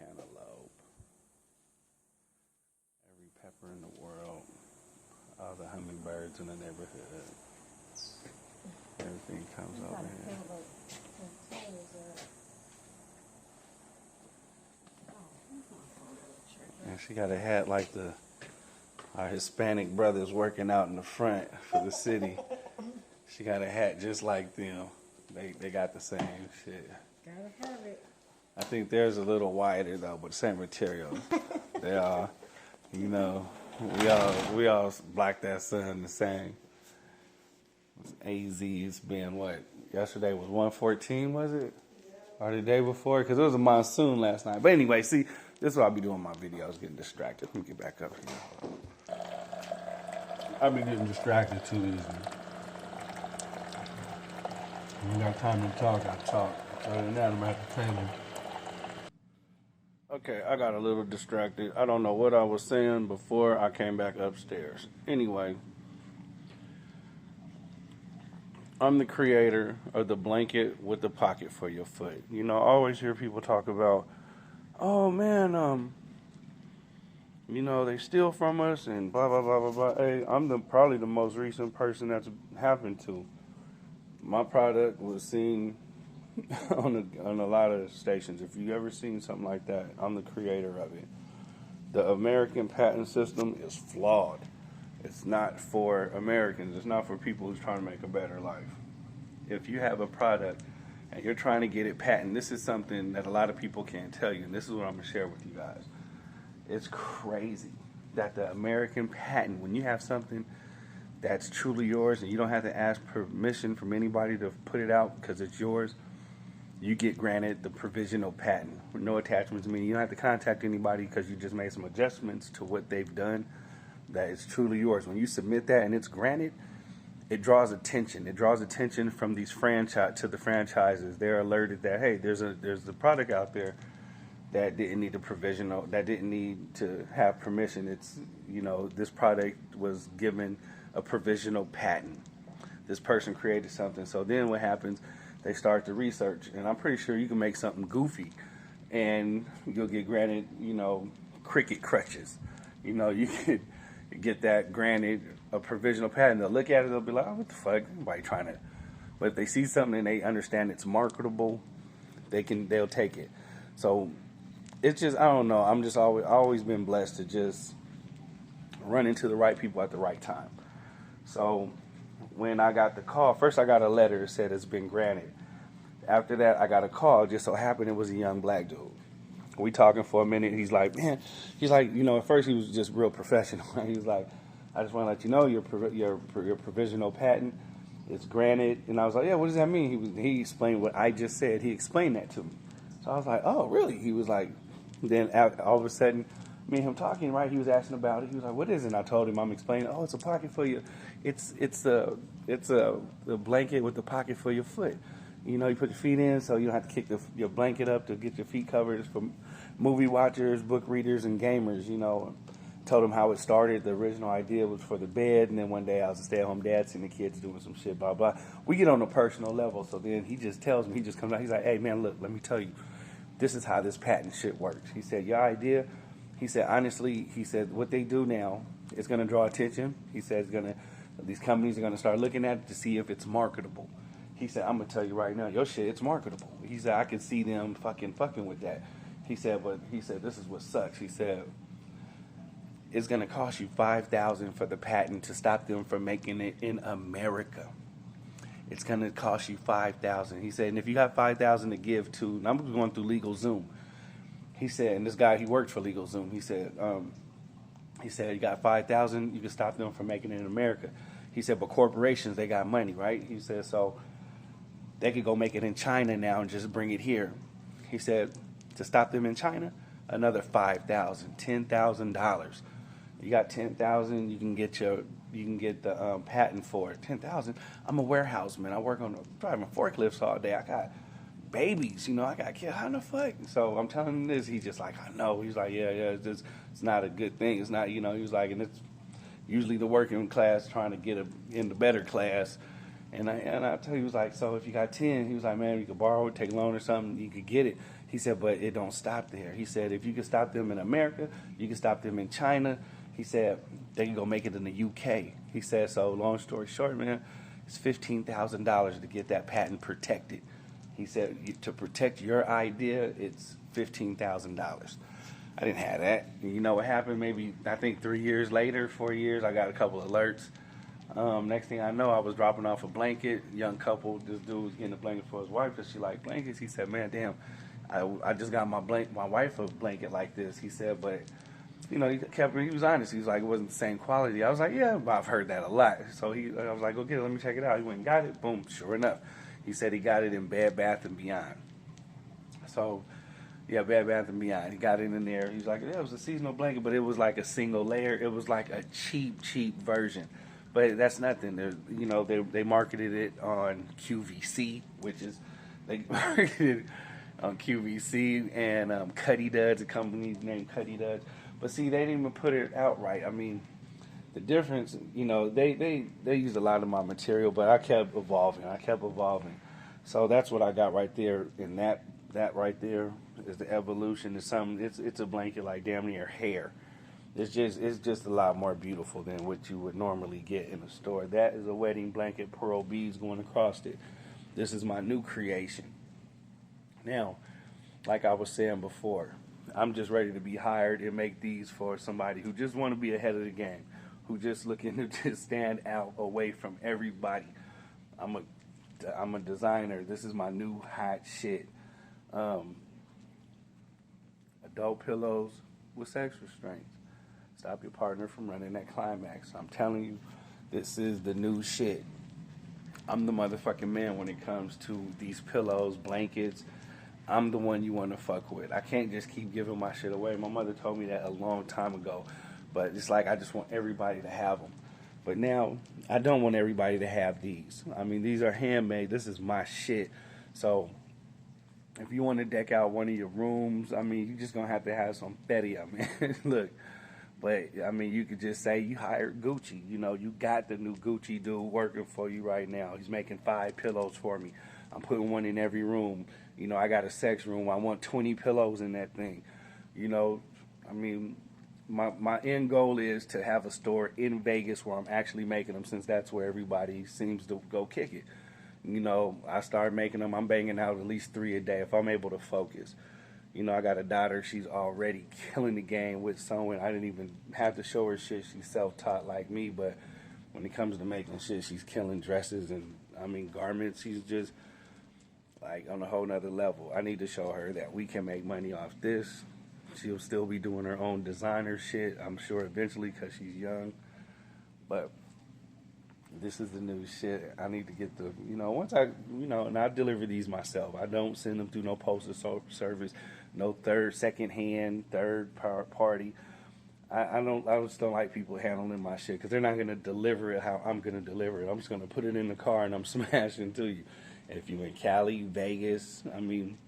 cantaloupe, every pepper in the world, all the hummingbirds in the neighborhood. Everything comes over here. And she got a hat like our Hispanic brothers working out in the front for the city. She got a hat just like them. They got the same shit. Gotta have it. I think theirs a little wider though, but same material. They all, you know, we all black that sun the same. AZ's been what? Yesterday was 114, was it? Or the day before? Because it was a monsoon last night. But anyway, see, this is what I be doing my videos, getting distracted. Let me get back up here. I be getting distracted too easily. When I got time to talk, I talk. Other than that, I'm at the table. Okay, I got a little distracted. I don't know what I was saying before I came back upstairs. Anyway, I'm the creator of the blanket with the pocket for your foot. You know, I always hear people talk about, oh man, you know, they steal from us and blah, blah, blah, blah, blah. Hey, I'm probably the most recent person that's happened to. My product was seen on a lot of stations. If you ever seen something like that, I'm the creator of it. The American patent system is flawed. It's not for Americans. It's not for people who's trying to make a better life. If you have a product and you're trying to get it patented, this is something that a lot of people can't tell you, and this is what I'm going to share with you guys. It's crazy that the American patent, when you have something that's truly yours and you don't have to ask permission from anybody to put it out because it's yours, you get granted the provisional patent with no attachments. Meaning you don't have to contact anybody because you just made some adjustments to what they've done. That is truly yours. When you submit that and it's granted, it draws attention. It draws attention from these franchises. They're alerted that, hey, there's a product out there that didn't need a provisional, that didn't need to have permission. It's, you know, this product was given a provisional patent. This person created something. So then what happens? They start to research, and I'm pretty sure you can make something goofy, and you'll get granted, you know, cricket crutches. You know, you could get that granted a provisional patent. They'll look at it, they'll be like, oh, what the fuck? Nobody trying to. But if they see something and they understand it's marketable, they'll take it. So it's just, I don't know. I'm just always been blessed to just run into the right people at the right time. So when I got the call, first I got a letter that said it's been granted. After that, I got a call. Just so happened it was a young black dude. We talking for a minute. He's like, you know, at first he was just real professional. He was like, I just want to let you know your provisional patent is granted. And I was like, yeah, what does that mean? He explained what I just said. He explained that to me. So I was like, oh, really? He was like, then all of a sudden, me and him talking, right? He was asking about it. He was like, what is it? And I told him, I'm explaining, oh, it's a pocket for you. It's a blanket with the pocket for your foot. You know, you put your feet in so you don't have to kick your blanket up to get your feet covered. It's for movie watchers, book readers, and gamers, you know. Told him how it started. The original idea was for the bed, and then one day I was a stay-at-home dad seeing the kids doing some shit, blah, blah. We get on a personal level, so then he just tells me, he just comes out, he's like, hey, man, look, let me tell you, this is how this patent shit works. He said, your idea, he said, honestly, he said, what they do now is going to draw attention. He said these companies are going to start looking at it to see if it's marketable. He said, I'm going to tell you right now, your shit, it's marketable. He said, I can see them fucking with that. He said, but he said, this is what sucks. He said, it's going to cost you $5,000 for the patent to stop them from making it in America. It's going to cost you $5,000. He said, and if you got $5,000 to give to, and I'm going through LegalZoom. He said, and this guy, he worked for LegalZoom. He said, you got $5,000, you can stop them from making it in America. He said, but corporations, they got money, right? He said, so they could go make it in China now and just bring it here. He said, to stop them in China, another $5,000, $10,000. You got $10,000, you can get the patent for it. $10,000. I'm a warehouseman. I work on driving forklifts all day. I got babies, you know. I got kids. How the fuck? So I'm telling him this. He's just like, I know. He's like, yeah. It's not a good thing. It's not, you know. He was like, and it's usually the working class trying to get in the better class. And I tell you, he was like, so if you got 10, he was like, man, you could borrow it, take a loan or something, you could get it. He said, but it don't stop there. He said, if you can stop them in America, you can stop them in China. He said, they can go make it in the UK. He said, so long story short, man, it's $15,000 to get that patent protected. He said, to protect your idea, it's $15,000. I didn't have that. And you know what happened? Maybe, I think 3 years later, 4 years, I got a couple alerts. Next thing I know, I was dropping off a blanket. Young couple, this dude was getting a blanket for his wife because she liked blankets. He said, man, damn, I just got my wife a blanket like this. He said, but, you know, he was honest. He was like, it wasn't the same quality. I was like, yeah, but I've heard that a lot. So I was like, go get it, let me check it out. He went and got it. Boom, sure enough. He said he got it in Bed Bath & Beyond. So, yeah, Bed Bath & Beyond. He got it in there. He was like, yeah, it was a seasonal blanket, but it was like a single layer. It was like a cheap version. But that's nothing. You know, they marketed it on QVC, which is, they marketed it on QVC, and Cuddy Duds, a company named Cuddy Duds. But see, they didn't even put it out right. I mean, the difference, you know, they used a lot of my material, but I kept evolving. So that's what I got right there. And that right there is the evolution. It's something. It's a blanket like damn near hair. It's just a lot more beautiful than what you would normally get in a store. That is a wedding blanket, pearl beads going across it. This is my new creation. Now, like I was saying before, I'm just ready to be hired and make these for somebody who just want to be ahead of the game, who just looking to just stand out away from everybody. I'm a designer. This is my new hot shit. Adult pillows with sex restraints. Stop your partner from running that climax. I'm telling you, this is the new shit. I'm the motherfucking man when it comes to these pillows, blankets. I'm the one you want to fuck with. I can't just keep giving my shit away. My mother told me that a long time ago. But it's like I just want everybody to have them. But now, I don't want everybody to have these. I mean, these are handmade. This is my shit. So, if you want to deck out one of your rooms, I mean, you're just going to have some Fetty. I mean, look. But, I mean, you could just say you hired Gucci. You know, you got the new Gucci dude working for you right now. He's making 5 pillows for me. I'm putting one in every room. You know, I got a sex room. I want 20 pillows in that thing. You know, I mean, my end goal is to have a store in Vegas where I'm actually making them, since that's where everybody seems to go kick it. You know, I started making them. I'm banging out at least 3 a day if I'm able to focus. You know, I got a daughter. She's already killing the game with sewing. I didn't even have to show her shit. She's self-taught like me, but when it comes to making shit, she's killing dresses and, I mean, garments. She's just, like, on a whole nother level. I need to show her that we can make money off this. She'll still be doing her own designer shit, I'm sure, eventually, because she's young. But this is the new shit. I need to get the, you know, once I, you know, and I deliver these myself. I don't send them through no postal service, no second-hand, third party. I just don't like people handling my shit because they're not going to deliver it how I'm going to deliver it. I'm just going to put it in the car and I'm smashing to you. And if you're in Cali, Vegas, I mean,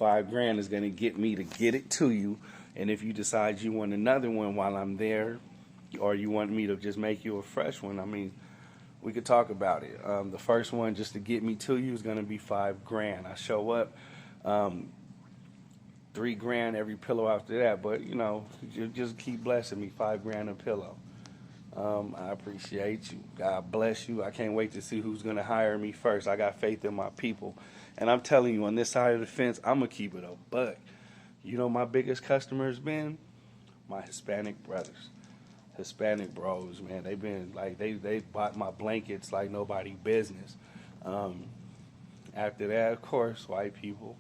$5,000 is going to get me to get it to you. And if you decide you want another one while I'm there, or you want me to just make you a fresh one, I mean, we could talk about it. The first one, just to get me to you, is going to be $5,000. I show up, $3,000 every pillow after that. But you know, you just keep blessing me. $5,000 a pillow. I appreciate you. God bless you. I can't wait to see who's going to hire me first. I got faith in my people, and I'm telling you, on this side of the fence, I'm gonna keep it a buck. You know, my biggest customer has been my Hispanic brothers. Hispanic bros, man, they've been like they bought my blankets like nobody business. After that, of course, white people,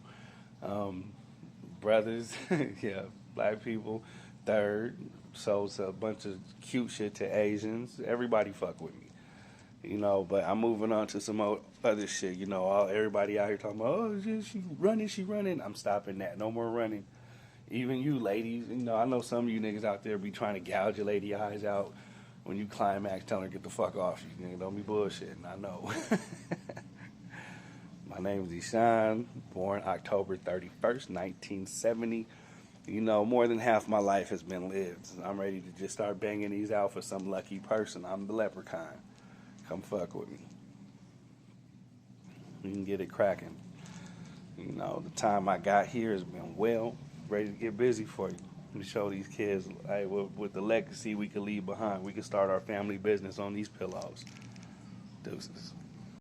brothers, yeah, black people. Third, so it's a bunch of cute shit to Asians. Everybody fuck with me, you know. But I'm moving on to some other shit. You know, everybody out here talking about, oh, she running. I'm stopping that. No more running. Even you ladies, you know, I know some of you niggas out there be trying to gouge your lady eyes out when you climax, telling her get the fuck off you. Nigga, don't be bullshitting, I know. My name is Eshawn, born October 31st, 1970. You know, more than half my life has been lived. I'm ready to just start banging these out for some lucky person. I'm the leprechaun. Come fuck with me. We can get it cracking. You know, the time I got here has been well, ready to get busy for you. To show these kids, hey, with the legacy we could leave behind, we could start our family business on these pillows. Deuces.